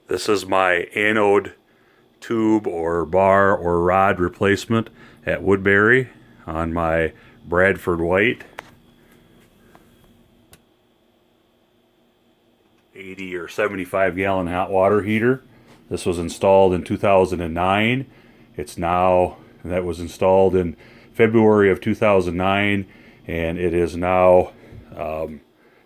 This is my anode tube or bar or rod replacement at Woodbury on my Bradford White 80 or 75 gallon hot water heater. This was installed in 2009. That was installed in February of 2009, and it is now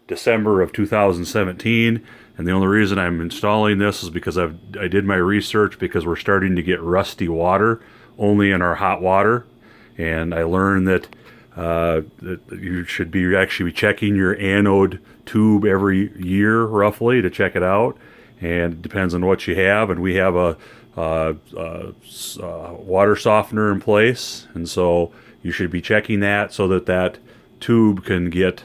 December of 2017. And the only reason I'm installing this is because I did my research, because we're starting to get rusty water only in our hot water. And I learned that you should be actually checking your anode tube every year roughly to check it out. And it depends on what you have. And we have a water softener in place. And so you should be checking that so that that tube can get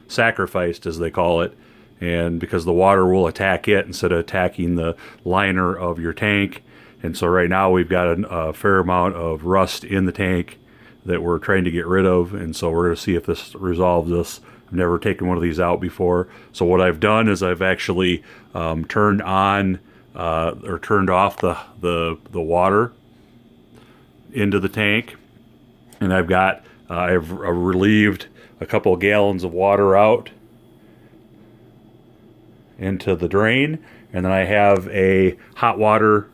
sacrificed, as they call it. And because the water will attack it instead of attacking the liner of your tank. And so right now we've got a fair amount of rust in the tank that we're trying to get rid of. And so we're going to see if this resolves this. I've never taken one of these out before. So what I've done is I've actually turned on or turned off the water into the tank. And I've relieved a couple of gallons of water out into the drain, and then I have a hot water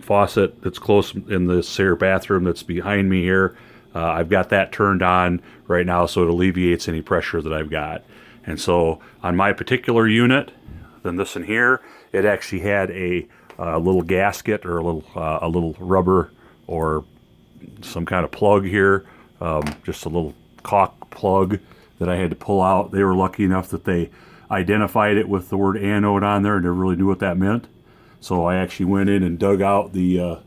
faucet that's close in this here bathroom that's behind me here. I've got that turned on right now so it alleviates any pressure that I've got. And so on my particular unit, then this in here, it actually had a little gasket or a little rubber or some kind of plug here, just a little caulk plug that I had to pull out. They were lucky enough that they identified it with the word anode on there and never really knew what that meant. So I actually went in and dug out the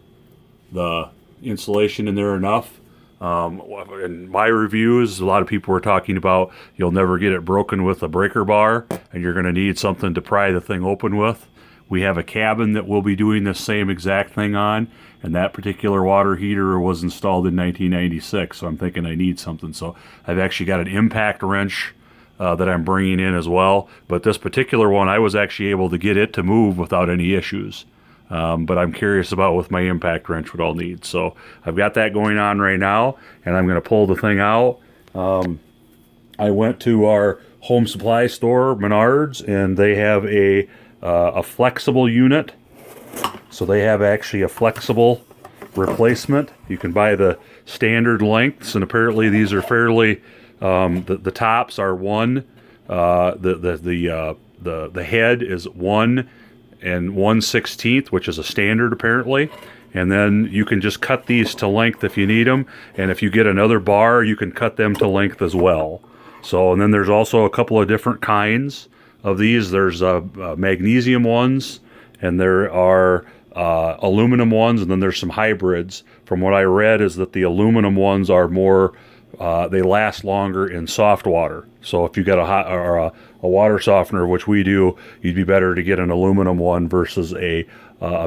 insulation in there enough. In my reviews, a lot of people were talking about you'll never get it broken with a breaker bar, and you're going to need something to pry the thing open with. We have a cabin that we'll be doing the same exact thing on, and that particular water heater was installed in 1996, so I'm thinking I need something. So I've actually got an impact wrench that I'm bringing in as well. But this particular one, I was actually able to get it to move without any issues. But I'm curious about with my impact wrench what I'll need. So I've got that going on right now, and I'm going to pull the thing out. I went to our home supply store, Menards, and they have a flexible unit. So they have actually a flexible replacement. You can buy the standard lengths, and apparently these are fairly the tops are 1, the head is 1 1/16, which is a standard apparently, and then you can just cut these to length if you need them, and if you get another bar you can cut them to length as well. So, and then there's also a couple of different kinds of these. There's magnesium ones, and there are aluminum ones, and then there's some hybrids. From what I read is that the aluminum ones are more they last longer in soft water. So if you got a water softener, which we do, you'd be better to get an aluminum one versus a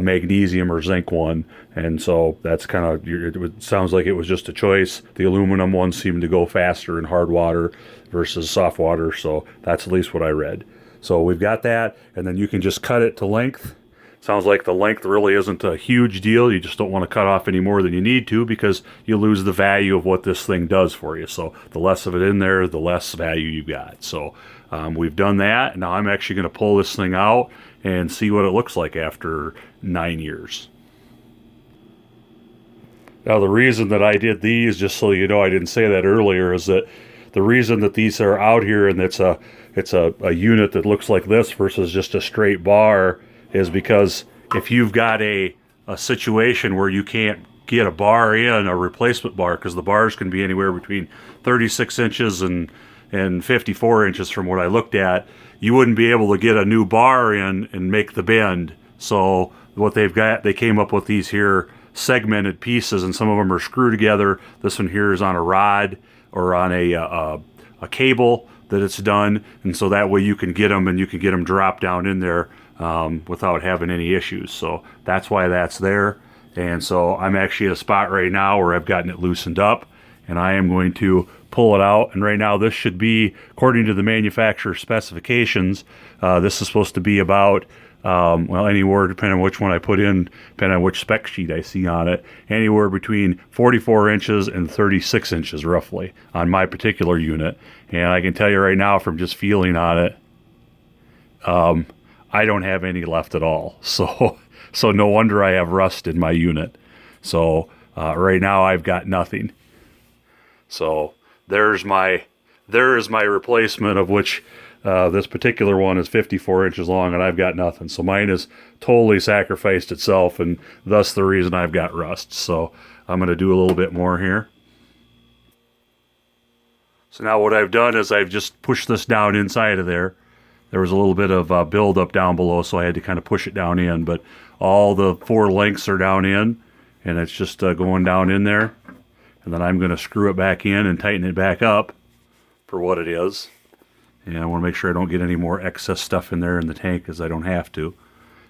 magnesium or zinc one. And so that's kind of, it sounds like it was just a choice. The aluminum ones seem to go faster in hard water versus soft water. So that's at least what I read. So we've got that, and then you can just cut it to length. Sounds like the length really isn't a huge deal. You just don't want to cut off any more than you need to, because you lose the value of what this thing does for you. So the less of it in there, the less value you got. So we've done that. Now I'm actually going to pull this thing out and see what it looks like after 9 years. Now the reason that I did these, just so you know, I didn't say that earlier, is that the reason that these are out here and it's a unit that looks like this versus just a straight bar is because if you've got a situation where you can't get a bar in, a replacement bar, because the bars can be anywhere between 36 inches and 54 inches from what I looked at, you wouldn't be able to get a new bar in and make the bend. So what they've got, they came up with these here segmented pieces, and some of them are screwed together. This one here is on a rod or on a cable that it's done, and so that way you can get them, and you can get them dropped down in there without having any issues. So that's why that's there. And so I'm actually at a spot right now where I've gotten it loosened up, and I am going to pull it out. And right now this should be, according to the manufacturer specifications, this is supposed to be about, well, anywhere, depending on which one I put in, depending on which spec sheet I see on it, anywhere between 44 inches and 36 inches roughly on my particular unit. And I can tell you right now from just feeling on it, I don't have any left at all. So no wonder I have rust in my unit. So right now I've got nothing. So there is my replacement, of which this particular one is 54 inches long, and I've got nothing. So mine has totally sacrificed itself, and thus the reason I've got rust. So I'm going to do a little bit more here. So now what I've done is I've just pushed this down inside of there. There was a little bit of buildup down below, so I had to kind of push it down in. But all the 4 lengths are down in, and it's just going down in there. And then I'm going to screw it back in and tighten it back up for what it is. And I want to make sure I don't get any more excess stuff in there in the tank, because I don't have to.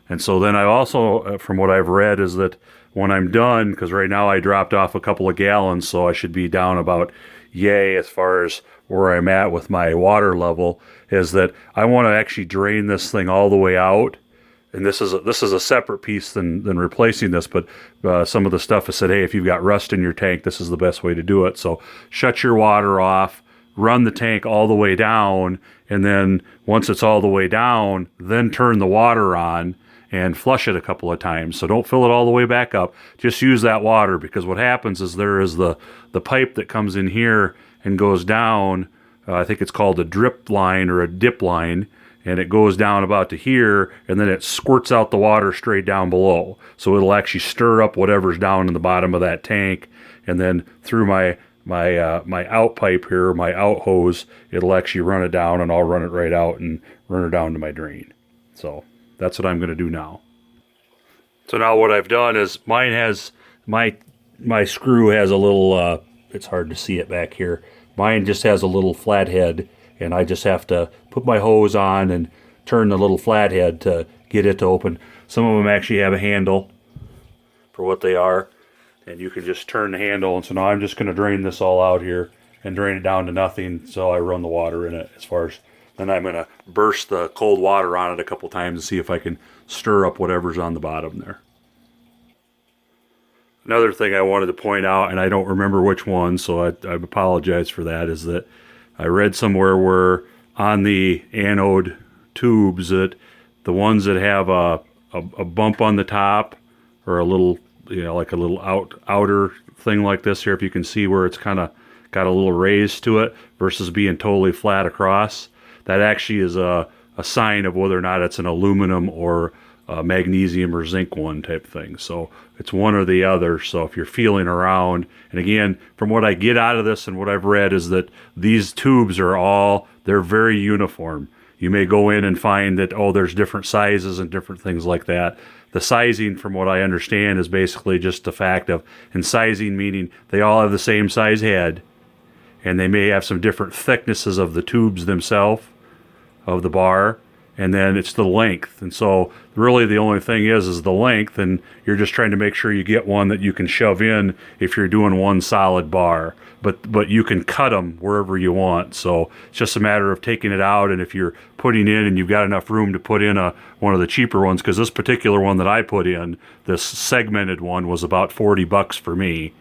And so then I also, from what I've read, is that when I'm done, because right now I dropped off a couple of gallons, so I should be down about yay as far as where I'm at with my water level, is that I want to actually drain this thing all the way out. And this is a separate piece than replacing this, but some of the stuff has said, hey, if you've got rust in your tank, this is the best way to do it. So shut your water off, run the tank all the way down, and then once it's all the way down, then turn the water on and flush it a couple of times. So don't fill it all the way back up. Just use that water, because what happens is there is the pipe that comes in here and goes down. I think it's called a drip line or a dip line, and it goes down about to here, and then it squirts out the water straight down below. So it'll actually stir up whatever's down in the bottom of that tank, and then through my out pipe here, my out hose, it'll actually run it down, and I'll run it right out and run it down to my drain. So that's what I'm going to do now. So now what I've done is mine has, my screw has a little, it's hard to see it back here. Mine just has a little flathead, and I just have to put my hose on and turn the little flathead to get it to open. Some of them actually have a handle for what they are, and you can just turn the handle. And so now I'm just going to drain this all out here and drain it down to nothing, so I run the water in it. As far as then, I'm going to burst the cold water on it a couple times and see if I can stir up whatever's on the bottom there. Another thing I wanted to point out, and I don't remember which one, so I apologize for that, is that I read somewhere where on the anode tubes that the ones that have a bump on the top, or a little, like a little outer thing like this here, if you can see where it's kind of got a little raise to it versus being totally flat across, that actually is a sign of whether or not it's an aluminum or magnesium or zinc one type thing. So it's one or the other. So if you're feeling around, and again, from what I get out of this and what I've read, is that these tubes are they're very uniform. You may go in and find that, there's different sizes and different things like that. The sizing, from what I understand, is basically just the fact of, and sizing meaning they all have the same size head, and they may have some different thicknesses of the tubes themselves, of the bar, and then it's the length. And so really the only thing is the length, and you're just trying to make sure you get one that you can shove in if you're doing one solid bar. But you can cut them wherever you want. So it's just a matter of taking it out, and if you're putting in and you've got enough room to put in one of the cheaper ones, because this particular one that I put in, this segmented one, was about $40 for me.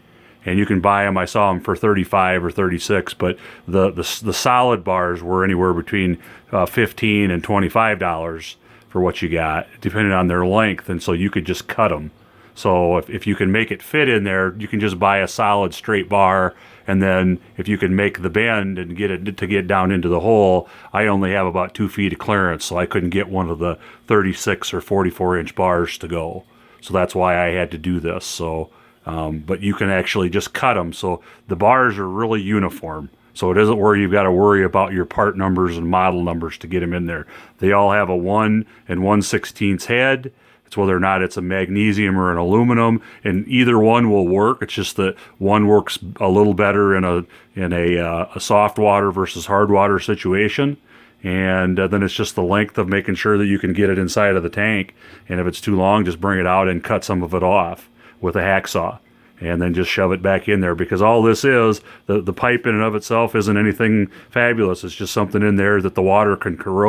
And you can buy them. I saw them for 35 or 36, but the solid bars were anywhere between $15 and $25 for what you got, depending on their length. And so you could just cut them. So if you can make it fit in there, you can just buy a solid straight bar. And then if you can make the bend and get it to get down into the hole, I only have about 2 feet of clearance, so I couldn't get one of the 36 or 44 inch bars to go. So that's why I had to do this. So. But you can actually just cut them. So the bars are really uniform. So it isn't where you've got to worry about your part numbers and model numbers to get them in there. They all have a 1 1/16 head. It's whether or not it's a magnesium or an aluminum, and either one will work. It's just that one works a little better in a soft water versus hard water situation. And then it's just the length of making sure that you can get it inside of the tank. And if it's too long, just bring it out and cut some of it off with a hacksaw. and then just shove it back in there, because all this is, the pipe in and of itself isn't anything fabulous. It's just something in there that the water can corrode